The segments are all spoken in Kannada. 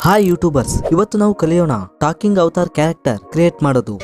ಹಾಯ್ ಯೂಟ್ಯೂಬರ್ಸ್, ಇವತ್ತು ನಾವು ಕಲಿಯೋಣ ಟಾಕಿಂಗ್ ಅವತಾರ್ ಕ್ಯಾರೆಕ್ಟರ್ ಕ್ರಿಯೇಟ್ ಮಾಡೋದು.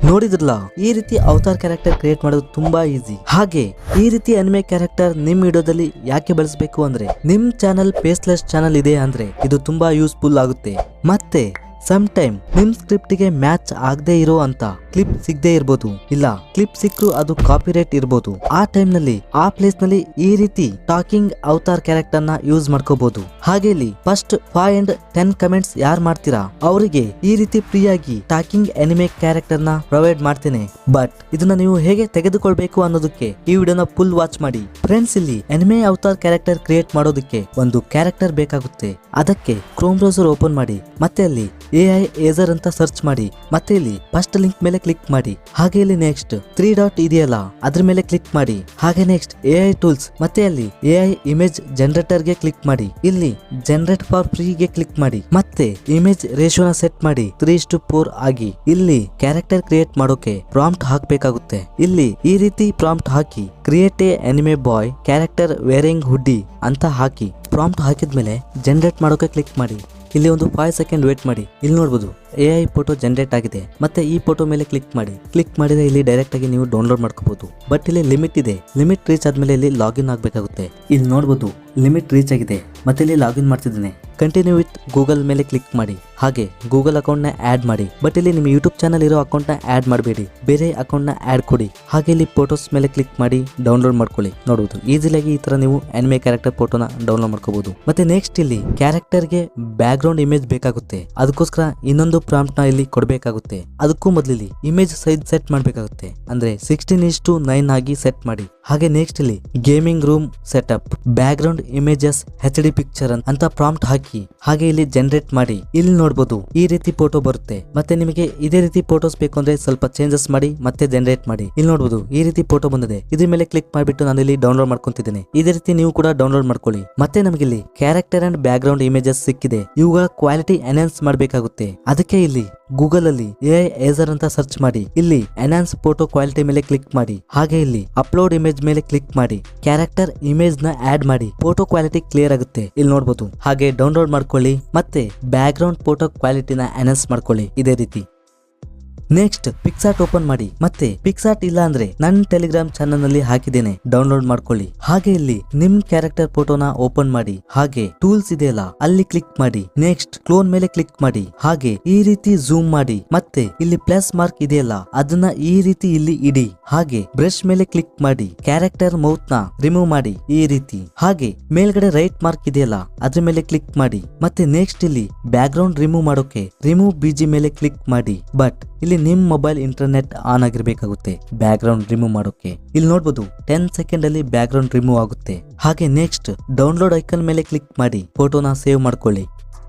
ನೋಡಿದ್ರಲ್ಲ, ಈ ರೀತಿ ಅವತಾರ್ ಕ್ಯಾರೆಕ್ಟರ್ ಕ್ರಿಯೇಟ್ ಮಾಡೋದು ತುಂಬಾ ಈಸಿ. ಹಾಗೆ ಈ ರೀತಿ ಅನಿಮೆ ಕ್ಯಾರೆಕ್ಟರ್ ನಿಮ್ ವಿಡಿಯೋದಲ್ಲಿ ಯಾಕೆ ಬಳಸಬೇಕು ಅಂದ್ರೆ, ನಿಮ್ ಚಾನಲ್ ಫೇಸ್ಲೆಸ್ ಚಾನಲ್ ಇದೆ ಅಂದ್ರೆ ಇದು ತುಂಬಾ ಯೂಸ್ಫುಲ್ ಆಗುತ್ತೆ. ಮತ್ತೆ ಸಮ್ ಟೈಮ್ ನಿಮ್ ಸ್ಕ್ರಿಪ್ಟ್ ಗೆ ಮ್ಯಾಚ್ ಆಗದೆ ಇರೋ ಅಂತ ಕ್ಲಿಪ್ ಸಿಗದೆ ಇರಬಹುದು, ಇಲ್ಲ ಕ್ಲಿಪ್ ಸಿಕ್ಕರು ಅದು ಕಾಪಿರೈಟ್ ಇರಬಹುದು. ಆ ಟೈಮ್ ನಲ್ಲಿ ಆ ಪ್ಲೇಸ್ ನಲ್ಲಿ ಈ ರೀತಿ ಟಾಕಿಂಗ್ ಅವತಾರ್ ಕ್ಯಾರೆಕ್ಟರ್ ನ ಯೂಸ್ ಮಾಡ್ಕೋಬಹುದು. ಹಾಗೆ ಇಲ್ಲಿ ಫಸ್ಟ್ 5 and 10 ಕಮೆಂಟ್ಸ್ ಯಾರು ಮಾಡ್ತೀರಾ ಅವರಿಗೆ ಈ ರೀತಿ ಫ್ರೀ ಆಗಿ ಟಾಕಿಂಗ್ ಅನಿಮೆ ಕ್ಯಾರೆಕ್ಟರ್ ನ ಪ್ರೊವೈಡ್ ಮಾಡ್ತೇನೆ. ಬಟ್ ಇದನ್ನ ನೀವು ಹೇಗೆ ತೆಗೆದುಕೊಳ್ಬೇಕು ಅನ್ನೋದಕ್ಕೆ ಈ ವಿಡಿಯೋನ ಫುಲ್ ವಾಚ್ ಮಾಡಿ. ಫ್ರೆಂಡ್ಸ್, ಇಲ್ಲಿ ಅನಿಮೆ ಅವತಾರ್ ಕ್ಯಾರೆಕ್ಟರ್ ಕ್ರಿಯೇಟ್ ಮಾಡೋದಕ್ಕೆ ಒಂದು ಕ್ಯಾರೆಕ್ಟರ್ ಬೇಕಾಗುತ್ತೆ. ಅದಕ್ಕೆ ಕ್ರೋಮ್ ಬ್ರೌಸರ್ ಓಪನ್ ಮಾಡಿ, ಮತ್ತೆ ಅಲ್ಲಿ AI ಏಜರ್ ಅಂತ ಸರ್ಚ್ ಮಾಡಿ, ಮತ್ತೆ ಇಲ್ಲಿ ಫಸ್ಟ್ ಲಿಂಕ್ ಮೇಲೆ ಕ್ಲಿಕ್ ಮಾಡಿ. ಹಾಗೆ ಇಲ್ಲಿ ನೆಕ್ಸ್ಟ್ 3 ಡಾಟ್ ಇದೆಯಲ್ಲ ಅದ್ರ ಮೇಲೆ ಕ್ಲಿಕ್ ಮಾಡಿ. ಹಾಗೆ ನೆಕ್ಸ್ಟ್ AI ಟೂಲ್ಸ್, ಮತ್ತೆ ಅಲ್ಲಿ AI ಇಮೇಜ್ ಜನರೇಟರ್ ಗೆ ಕ್ಲಿಕ್ ಮಾಡಿ. ಇಲ್ಲಿ ಜನರೇಟ್ ಫಾರ್ ಫ್ರೀ ಗೆ ಕ್ಲಿಕ್ ಮಾಡಿ, ಮತ್ತೆ ಇಮೇಜ್ ರೇಷಿಯೋನ ಸೆಟ್ ಮಾಡಿ 3:4 ಆಗಿ. ಇಲ್ಲಿ ಕ್ಯಾರೆಕ್ಟರ್ ಕ್ರಿಯೇಟ್ ಮಾಡೋಕೆ ಪ್ರಾಂಪ್ಟ್ ಹಾಕಬೇಕಾಗುತ್ತೆ. ಇಲ್ಲಿ ಈ ರೀತಿ ಪ್ರಾಂಪ್ಟ್ ಹಾಕಿ create a anime boy character wearing hoodie ಅಂತ ಹಾಕಿ ಪ್ರಾಂಪ್ಟ್ ಹಾಕಿದ್ಮೇಲೆ ಜನರೇಟ್ ಮಾಡೋಕೆ ಕ್ಲಿಕ್ ಮಾಡಿ. ಇಲ್ಲಿ ಒಂದು 5 ಸೆಕೆಂಡ್ ವೇಟ್ ಮಾಡಿ. ಇಲ್ಲಿ ನೋಡಬಹುದು AI ಫೋಟೋ ಜನರೇಟ್ ಆಗಿದೆ. ಮತ್ತೆ ಈ ಫೋಟೋ ಮೇಲೆ ಕ್ಲಿಕ್ ಮಾಡಿ. ಕ್ಲಿಕ್ ಮಾಡಿದ್ರೆ ಇಲ್ಲಿ ಡೈರೆಕ್ಟ್ ಆಗಿ ನೀವು ಡೌನ್ಲೋಡ್ ಮಾಡ್ಕೋಬಹುದು. ಬಟ್ ಇಲ್ಲಿ ಲಿಮಿಟ್ ಇದೆ. ಲಿಮಿಟ್ ರೀಚ್ ಆದ್ಮೇಲೆ ಇಲ್ಲಿ ಲಾಗಿನ್ ಆಗಬೇಕಾಗುತ್ತೆ. ಇಲ್ಲಿ ನೋಡಬಹುದು ಲಿಮಿಟ್ ರೀಚ್ ಆಗಿದೆ. ಮತ್ತೆ ಇಲ್ಲಿ ಲಾಗಿನ್ ಮಾಡ್ತಿದ್ದೇನೆ. ಕಂಟಿನ್ಯೂ ವಿತ್ ಗೂಗಲ್ ಮೇಲೆ ಕ್ಲಿಕ್ ಮಾಡಿ. ಹಾಗೆ ಗೂಗಲ್ ಅಕೌಂಟ್ ನ ಆಡ್ ಮಾಡಿ. ಬಟ್ ಇಲ್ಲಿ ನಿಮ್ಮ ಯೂಟ್ಯೂಬ್ ಚಾನಲ್ ಇರೋ ಅಕೌಂಟ್ ನ ಆಡ್ ಮಾಡಬೇಡಿ, ಬೇರೆ ಅಕೌಂಟ್ ನ ಆಡ್ ಕೊಡಿ. ಹಾಗೆ ಇಲ್ಲಿ ಫೋಟೋಸ್ ಮೇಲೆ ಕ್ಲಿಕ್ ಮಾಡಿ ಡೌನ್ಲೋಡ್ ಮಾಡ್ಕೊಳ್ಳಿ. ನೋಡಬಹುದು ಈಸಿಯಾಗಿ ಈ ತರ ನೀವು ಅನಿಮೆ ಕ್ಯಾರೆಕ್ಟರ್ ಫೋಟೋನ ಡೌನ್ಲೋಡ್ ಮಾಡ್ಕೋಬಹುದು. ಮತ್ತೆ ನೆಕ್ಸ್ಟ್ ಇಲ್ಲಿ ಕ್ಯಾರೆಕ್ಟರ್ ಗೆ ಬ್ಯಾಕ್ ಗ್ರೌಂಡ್ ಇಮೇಜ್ ಬೇಕಾಗುತ್ತೆ. ಅದಕ್ಕೋಸ್ಕರ ಇನ್ನೊಂದು ಪ್ರಾಂಪ್ಟ್ ನ ಇಲ್ಲಿ ಕೊಡಬೇಕಾಗುತ್ತೆ. ಅದಕ್ಕೂ ಮೊದಲು ಇಮೇಜ್ ಸೈಜ್ ಸೆಟ್ ಮಾಡಬೇಕಾಗುತ್ತೆ. ಅಂದ್ರೆ 16:9 ಆಗಿ ಸೆಟ್ ಮಾಡಿ. ಹಾಗೆ ನೆಕ್ಸ್ಟ್ ಇಲ್ಲಿ gaming room setup back ground images HD picture ಅಂತ ಪ್ರಾಂಪ್ಟ್ ಹಾಕಿ. ಹಾಗೆ ಇಲ್ಲಿ ಜನರೇಟ್ ಮಾಡಿ. ಇಲ್ಲಿ ನೋಡಬಹುದು ಈ ರೀತಿ ಫೋಟೋ ಬರುತ್ತೆ. ಮತ್ತೆ ನಿಮಗೆ ಇದೇ ರೀತಿ ಫೋಟೋಸ್ ಬೇಕು ಅಂದ್ರೆ ಸ್ವಲ್ಪ ಚೇಂಜಸ್ ಮಾಡಿ ಮತ್ತೆ ಜನರೇಟ್ ಮಾಡಿ. ಇಲ್ಲಿ ನೋಡಬಹುದು ಈ ರೀತಿ ಫೋಟೋ ಬಂದಿದೆ. ಇದ್ರ ಮೇಲೆ ಕ್ಲಿಕ್ ಮಾಡಿಬಿಟ್ಟು ನಾನು ಇಲ್ಲಿ ಡೌನ್ಲೋಡ್ ಮಾಡ್ಕೊಂತಿದ್ದೇನೆ. ಇದೇ ರೀತಿ ನೀವು ಕೂಡ ಡೌನ್ಲೋಡ್ ಮಾಡ್ಕೊಳ್ಳಿ. ಮತ್ತೆ ನಮಗೆ ಇಲ್ಲಿ character and back ground images ಸಿಕ್ಕಿದೆ. ಇವುಗಳ ಕ್ವಾಲಿಟಿ ಎನ್ಹಾನ್ಸ್ ಮಾಡಬೇಕಾಗುತ್ತೆ. ಅದಕ್ಕೆ ಇಲ್ಲಿ ಗೂಗಲ್ ಅಲ್ಲಿ AI ಏಜರ್ ಅಂತ ಸರ್ಚ್ ಮಾಡಿ. ಇಲ್ಲಿ ಎನ್ಹಾನ್ಸ್ ಫೋಟೋ ಕ್ವಾಲಿಟಿ ಮೇಲೆ ಕ್ಲಿಕ್ ಮಾಡಿ. ಹಾಗೆ ಇಲ್ಲಿ ಅಪ್ಲೋಡ್ ಇಮೇಜ್ ಮೇಲೆ ಕ್ಲಿಕ್ ಮಾಡಿ. ಕ್ಯಾರೆಕ್ಟರ್ ಇಮೇಜ್ ನ ಆಡ್ ಮಾಡಿ. ಫೋಟೋ ಕ್ವಾಲಿಟಿ ಕ್ಲಿಯರ್ ಆಗುತ್ತೆ. ಇಲ್ಲಿ ನೋಡಬಹುದು. ಹಾಗೆ ಡೌನ್ಲೋಡ್ ಮಾಡ್ಕೊಳ್ಳಿ. ಮತ್ತೆ ಬ್ಯಾಕ್ ಗ್ರೌಂಡ್ ಫೋಟೋ ಕ್ವಾಲಿಟಿನ ಎನ್ಹಾನ್ಸ್ ಮಾಡ್ಕೊಳ್ಳಿ ಇದೇ ರೀತಿ. ನೆಕ್ಸ್ಟ್ ಪಿಕ್ಸಾರ್ಟ್ ಓಪನ್ ಮಾಡಿ. ಮತ್ತೆ ಪಿಕ್ಸಾರ್ಟ್ ಇಲ್ಲ ಅಂದ್ರೆ ನನ್ನ ಟೆಲಿಗ್ರಾಮ್ ಚಾನಲ್ ನಲ್ಲಿ ಹಾಕಿದ್ದೇನೆ, ಡೌನ್ಲೋಡ್ ಮಾಡ್ಕೊಳ್ಳಿ. ಹಾಗೆ ಇಲ್ಲಿ ನಿಮ್ ಕ್ಯಾರೆಕ್ಟರ್ ಫೋಟೋನ ಓಪನ್ ಮಾಡಿ. ಹಾಗೆ ಟೂಲ್ಸ್ ಇದೆಯಲ್ಲ ಅಲ್ಲಿ ಕ್ಲಿಕ್ ಮಾಡಿ. ನೆಕ್ಸ್ಟ್ ಕ್ಲೋನ್ ಮೇಲೆ ಕ್ಲಿಕ್ ಮಾಡಿ. ಹಾಗೆ ಈ ರೀತಿ ಝೂಮ್ ಮಾಡಿ. ಮತ್ತೆ ಇಲ್ಲಿ ಪ್ಲಸ್ ಮಾರ್ಕ್ ಇದೆಯಲ್ಲ ಅದನ್ನ ಈ ರೀತಿ ಇಲ್ಲಿ ಇಡಿ. ಹಾಗೆ ಬ್ರಷ್ ಮೇಲೆ ಕ್ಲಿಕ್ ಮಾಡಿ. ಕ್ಯಾರೆಕ್ಟರ್ ಮೌತ್ ನ ರಿಮೂವ್ ಮಾಡಿ ಈ ರೀತಿ. ಹಾಗೆ ಮೇಲ್ಗಡೆ ರೈಟ್ ಮಾರ್ಕ್ ಇದೆಯಲ್ಲ ಅದ್ರ ಮೇಲೆ ಕ್ಲಿಕ್ ಮಾಡಿ. ಮತ್ತೆ ನೆಕ್ಸ್ಟ್ ಇಲ್ಲಿ ಬ್ಯಾಕ್ ಗ್ರೌಂಡ್ ರಿಮೂವ್ ಮಾಡೋಕೆ ರಿಮೂವ್ BG ಮೇಲೆ ಕ್ಲಿಕ್ ಮಾಡಿ. ಬಟ್ ಇಲ್ಲಿ ನಿಮ್ ಮೊಬೈಲ್ ಇಂಟರ್ನೆಟ್ ಆನ್ ಆಗಿರ್ಬೇಕಾಗುತ್ತೆ ಬ್ಯಾಕ್ ಗ್ರೌಂಡ್ ರಿಮೂವ್ ಮಾಡೋಕೆ. ಇಲ್ಲಿ ನೋಡಬಹುದು 10 ಸೆಕೆಂಡ್ ಅಲ್ಲಿ ಬ್ಯಾಕ್ ಗ್ರೌಂಡ್ ರಿಮೂವ್ ಆಗುತ್ತೆ. ಹಾಗೆ ನೆಕ್ಸ್ಟ್ ಡೌನ್ಲೋಡ್ ಐಕನ್ ಮೇಲೆ ಕ್ಲಿಕ್ ಮಾಡಿ ಫೋಟೋನ ಸೇವ್ ಮಾಡ್ಕೊಳ್ಳಿ.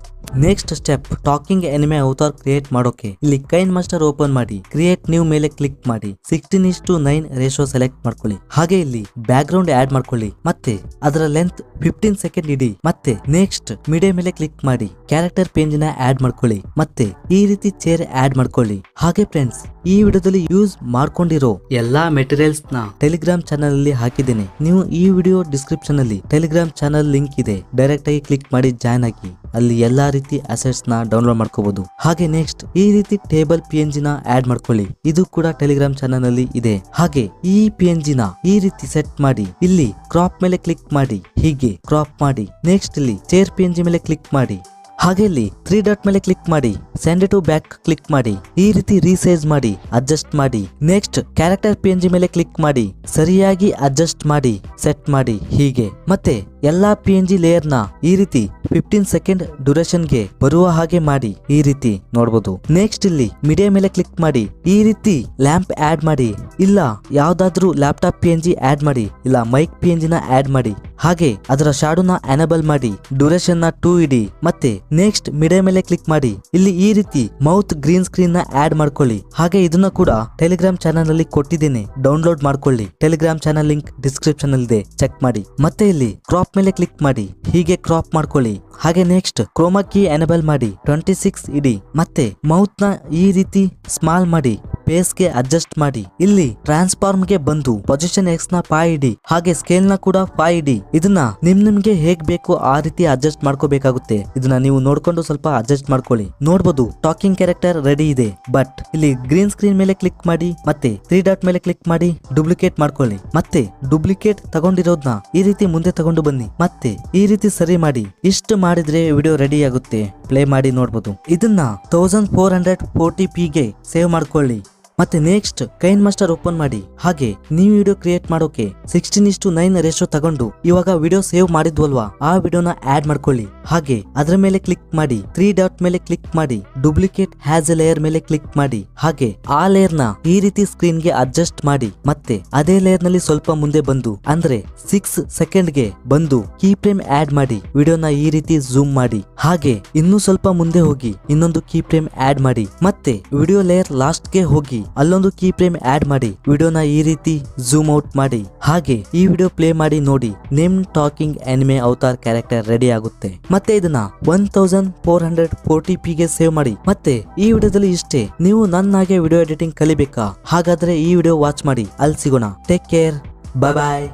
Next step talking anime avatar create ಮಾಡೋಕೆ ಇಲ್ಲಿ ಕೈನ್ ಮಾಸ್ಟರ್ ಓಪನ್ ಮಾಡಿ. ಕ್ರಿಯೇಟ್ ನ್ಯೂ ಮೇಲೆ ಕ್ಲಿಕ್ ಮಾಡಿ. 16:9 ರೇಷಿಯೋ ಸೆಲೆಕ್ಟ್ ಮಾಡ್ಕೊಳ್ಳಿ. ಹಾಗೆ ಇಲ್ಲಿ ಬ್ಯಾಕ್ ಗ್ರೌಂಡ್ ಆಡ್ ಮಾಡ್ಕೊಳ್ಳಿ. ಮತ್ತೆ ಅದರ ಲೆಂತ್ 15 ಸೆಕೆಂಡ್ ಇಡಿ. ಮತ್ತೆ ನೆಕ್ಸ್ಟ್ ಮೀಡಿಯಾ ಮೇಲೆ ಕ್ಲಿಕ್ ಮಾಡಿ. ಕ್ಯಾರೆಕ್ಟರ್ ಪೇಜ್ ನ ಆಡ್ ಮಾಡ್ಕೊಳ್ಳಿ. ಮತ್ತೆ ಈ ರೀತಿ ಚೇರ್ ಆಡ್ ಮಾಡ್ಕೊಳ್ಳಿ. ಹಾಗೆ ಫ್ರೆಂಡ್ಸ್, ಈ ವಿಡಿಯೋದಲ್ಲಿ ಯೂಸ್ ಮಾಡ್ಕೊಂಡಿರೋ ಎಲ್ಲಾ ಮೆಟೀರಿಯಲ್ಸ್ ನ ಟೆಲಿಗ್ರಾಮ್ ಚಾನಲ್ ಅಲ್ಲಿ ಹಾಕಿದ್ದೇನೆ. ನೀವು ಈ ವಿಡಿಯೋ ಡಿಸ್ಕ್ರಿಪ್ಷನ್ ಅಲ್ಲಿ ಟೆಲಿಗ್ರಾಮ್ ಚಾನಲ್ ಲಿಂಕ್ ಇದೆ, ಡೈರೆಕ್ಟ್ ಆಗಿ ಕ್ಲಿಕ್ ಮಾಡಿ ಜಾಯ್ನ್ ಆಗಿ. ಅಲ್ಲಿ ಎಲ್ಲಾ ರೀತಿ ಅಸೆಟ್ಸ್ ನ ಡೌನ್ಲೋಡ್ ಮಾಡ್ಕೋಬಹುದು. ಹಾಗೆ ನೆಕ್ಸ್ಟ್ ಈ ರೀತಿ ಟೇಬಲ್ PNG ನ ಆಡ್ ಮಾಡ್ಕೊಳ್ಳಿ. ಇದು ಕೂಡ ಟೆಲಿಗ್ರಾಮ್ ಚಾನಲ್ ನಲ್ಲಿ ಇದೆ. ಹಾಗೆ ಈ PNG ನ ಈ ರೀತಿ ಸೆಟ್ ಮಾಡಿ. ಇಲ್ಲಿ ಕ್ರಾಪ್ ಮೇಲೆ ಕ್ಲಿಕ್ ಮಾಡಿ. ಹೀಗೆ ಕ್ರಾಪ್ ಮಾಡಿ. ನೆಕ್ಸ್ಟ್ ಇಲ್ಲಿ ಚೇರ್ PNG ಮೇಲೆ ಕ್ಲಿಕ್ ಮಾಡಿ. ಹಾಗೆ ಇಲ್ಲಿ 3 ಡಾಟ್ ಮೇಲೆ ಕ್ಲಿಕ್ ಮಾಡಿ. ಸೆಂಡ್ ಟು ಬ್ಯಾಕ್ ಕ್ಲಿಕ್ ಮಾಡಿ. ಈ ರೀತಿ ರೀಸೈಜ್ ಮಾಡಿ, ಅಡ್ಜಸ್ಟ್ ಮಾಡಿ. ನೆಕ್ಸ್ಟ್ ಕ್ಯಾರೆಕ್ಟರ್ PNG ಮೇಲೆ ಕ್ಲಿಕ್ ಮಾಡಿ. ಸರಿಯಾಗಿ ಅಡ್ಜಸ್ಟ್ ಮಾಡಿ, ಸೆಟ್ ಮಾಡಿ ಹೀಗೆ. ಮತ್ತೆ ಎಲ್ಲಾ PNG ಲೇಯರ್ ನ ಈ ರೀತಿ 15 ಸೆಕೆಂಡ್ ಡ್ಯೂರೇಷನ್ ಗೆ ಬರುವ ಹಾಗೆ ಮಾಡಿ ಈ ರೀತಿ ನೋಡಬಹುದು. ನೆಕ್ಸ್ಟ್ ಇಲ್ಲಿ ಮೀಡಿಯಾ ಮೇಲೆ ಕ್ಲಿಕ್ ಮಾಡಿ. ಈ ರೀತಿ ಲ್ಯಾಂಪ್ ಆಡ್ ಮಾಡಿ. ಇಲ್ಲ ಯಾವ್ದಾದ್ರು ಲ್ಯಾಪ್ಟಾಪ್ PNG ಆಡ್ ಮಾಡಿ. ಇಲ್ಲ ಮೈಕ್ PNG ನ ಆಡ್ ಮಾಡಿ. ಹಾಗೆ ಅದರ ಶಾಡೋ ನ ಎನೇಬಲ್ ಮಾಡಿ. ಡ್ಯೂರೇಷನ್ ನ 2 ಇಡಿ. ಮತ್ತೆ ನೆಕ್ಸ್ಟ್ ಮೀಡಿಯಾ ಮೇಲೆ ಕ್ಲಿಕ್ ಮಾಡಿ. ಇಲ್ಲಿ ಈ ರೀತಿ ಮೌತ್ ಗ್ರೀನ್ ಸ್ಕ್ರೀನ್ ನ ಆಡ್ ಮಾಡ್ಕೊಳ್ಳಿ. ಹಾಗೆ ಇದನ್ನ ಕೂಡ ಟೆಲಿಗ್ರಾಮ್ ಚಾನಲ್ ನಲ್ಲಿ ಕೊಟ್ಟಿದ್ದೇನೆ, ಡೌನ್ಲೋಡ್ ಮಾಡ್ಕೊಳ್ಳಿ. ಟೆಲಿಗ್ರಾಮ್ ಚಾನಲ್ ಲಿಂಕ್ ಡಿಸ್ಕ್ರಿಪ್ಷನ್ ಅಲ್ಲಿ ಇದೆ, ಚೆಕ್ ಮಾಡಿ. ಮತ್ತೆ ಇಲ್ಲಿ ಕ್ರಾಪ್ ಮೇಲೆ ಕ್ಲಿಕ್ ಮಾಡಿ. ಹೀಗೆ ಕ್ರಾಪ್ ಮಾಡ್ಕೊಳ್ಳಿ. ಹಾಗೆ ನೆಕ್ಸ್ಟ್ ಕ್ರೋಮಾ ಕೀ ಎನೇಬಲ್ ಮಾಡಿ 26 ಇಡಿ. ಮತ್ತೆ ಮೌತ್ ನ ಈ ರೀತಿ ಸ್ಮಾಲ್ ಮಾಡಿ ಪೇಸ್ ಗೆ ಅಡ್ಜಸ್ಟ್ ಮಾಡಿ. ಇಲ್ಲಿ ಟ್ರಾನ್ಸ್ಫಾರ್ಮ್ ಗೆ ಬಂದು ಪೊಸಿಷನ್ ಎಕ್ಸ್ ನ 5 ಇಡಿ, ಹಾಗೆ ಸ್ಕೇಲ್ ನ ಕೂಡ 5 ಇಡಿ. ಇದನ್ನ ನಿಮ್ಗೆ ಹೇಗ್ ಬೇಕು ಆ ರೀತಿ ಅಡ್ಜಸ್ಟ್ ಮಾಡ್ಕೋಬೇಕಾಗುತ್ತೆ. ಇದನ್ನ ನೀವು ನೋಡ್ಕೊಂಡು ಸ್ವಲ್ಪ ಅಡ್ಜಸ್ಟ್ ಮಾಡ್ಕೊಳ್ಳಿ. ನೋಡ್ಬೋದು ಟಾಕಿಂಗ್ ಕ್ಯಾರೆಕ್ಟರ್ ರೆಡಿ ಇದೆ. ಬಟ್ ಇಲ್ಲಿ ಗ್ರೀನ್ ಸ್ಕ್ರೀನ್ ಮೇಲೆ ಕ್ಲಿಕ್ ಮಾಡಿ ಮತ್ತೆ 3 ಡಾಟ್ ಮೇಲೆ ಕ್ಲಿಕ್ ಮಾಡಿ ಡೂಪ್ಲಿಕೇಟ್ ಮಾಡ್ಕೊಳ್ಳಿ. ಮತ್ತೆ ಡೂಪ್ಲಿಕೇಟ್ ತಗೊಂಡಿರೋದ್ನ ಈ ರೀತಿ ಮುಂದೆ ತಗೊಂಡು ಬನ್ನಿ. ಮತ್ತೆ ಈ ರೀತಿ ಸರಿ ಮಾಡಿ. ಇಷ್ಟು ಮಾಡಿದ್ರೆ ವಿಡಿಯೋ ರೆಡಿ ಆಗುತ್ತೆ. ಪ್ಲೇ ಮಾಡಿ ನೋಡ್ಬೋದು. ಇದನ್ನ 1440p ಗೆ ಸೇವ್ ಮಾಡ್ಕೊಳ್ಳಿ. ಮತ್ತೆ ನೆಕ್ಸ್ಟ್ ಕೈನ್ ಮಾಸ್ಟರ್ ಓಪನ್ ಮಾಡಿ. ಹಾಗೆ ನೀವು ವಿಡಿಯೋ ಕ್ರಿಯೇಟ್ ಮಾಡೋಕೆ 16:9 ರೇಷೋ ತಗೊಂಡು ಇವಾಗ ವಿಡಿಯೋ ಸೇವ್ ಮಾಡಿದ್ವಲ್ವಾ ಆ ವಿಡಿಯೋನ ಆಡ್ ಮಾಡ್ಕೊಳ್ಳಿ. ಹಾಗೆ ಅದರ ಮೇಲೆ ಕ್ಲಿಕ್ ಮಾಡಿ 3 ಡಾಟ್ ಮೇಲೆ ಕ್ಲಿಕ್ ಮಾಡಿ ಡೂಪ್ಲಿಕೇಟ್ ಹ್ಯಾಸ್ ಎ ಲೇಯರ್ ಮೇಲೆ ಕ್ಲಿಕ್ ಮಾಡಿ. ಹಾಗೆ ಆ ಲೇಯರ್ ನ ಈ ರೀತಿ ಸ್ಕ್ರೀನ್ ಗೆ ಅಡ್ಜಸ್ಟ್ ಮಾಡಿ. ಮತ್ತೆ ಅದೇ ಲೇಯರ್ ನಲ್ಲಿ ಸ್ವಲ್ಪ ಮುಂದೆ ಬಂದು ಅಂದ್ರೆ 6 ಸೆಕೆಂಡ್ ಗೆ ಬಂದು ಕೀ ಫ್ರೇಮ್ ಆಡ್ ಮಾಡಿ ವಿಡಿಯೋನ ಈ ರೀತಿ ಝೂಮ್ ಮಾಡಿ. ಹಾಗೆ ಇನ್ನೂ ಸ್ವಲ್ಪ ಮುಂದೆ ಹೋಗಿ ಇನ್ನೊಂದು ಕೀ ಫ್ರೇಮ್ ಆಡ್ ಮಾಡಿ. ಮತ್ತೆ ವಿಡಿಯೋ ಲೇಯರ್ ಲಾಸ್ಟ್ ಗೆ ಹೋಗಿ ಅಲ್ಲೊಂದು ಕೀ ಫ್ರೇಮ್ ಆಡ್ ಮಾಡಿ ವಿಡಿಯೋನ ಈ ರೀತಿ ಝೂಮ್ ಔಟ್ ಮಾಡಿ. ಹಾಗೆ ಈ ವಿಡಿಯೋ ಪ್ಲೇ ಮಾಡಿ ನೋಡಿ. Name talking anime avatar character ready ಆಗುತ್ತೆ. ಮತ್ತೆ ಇದನ್ನ 1440p ಗೆ ಸೇವ್ ಮಾಡಿ. ಮತ್ತೆ ಈ ವಿಡಿಯೋದಲ್ಲಿ ಇಷ್ಟೇ. ನೀವು ನನ್ನಾಗೆ ವಿಡಿಯೋ ಎಡಿಟಿಂಗ್ ಕಲಿಬೇಕಾ? ಹಾಗಾದ್ರೆ ಈ ವಿಡಿಯೋ ವಾಚ್ ಮಾಡಿ. ಅಲ್ಲಿ ಸಿಗೋಣ. Take care. ಬಾಯ್ ಬಾಯ್.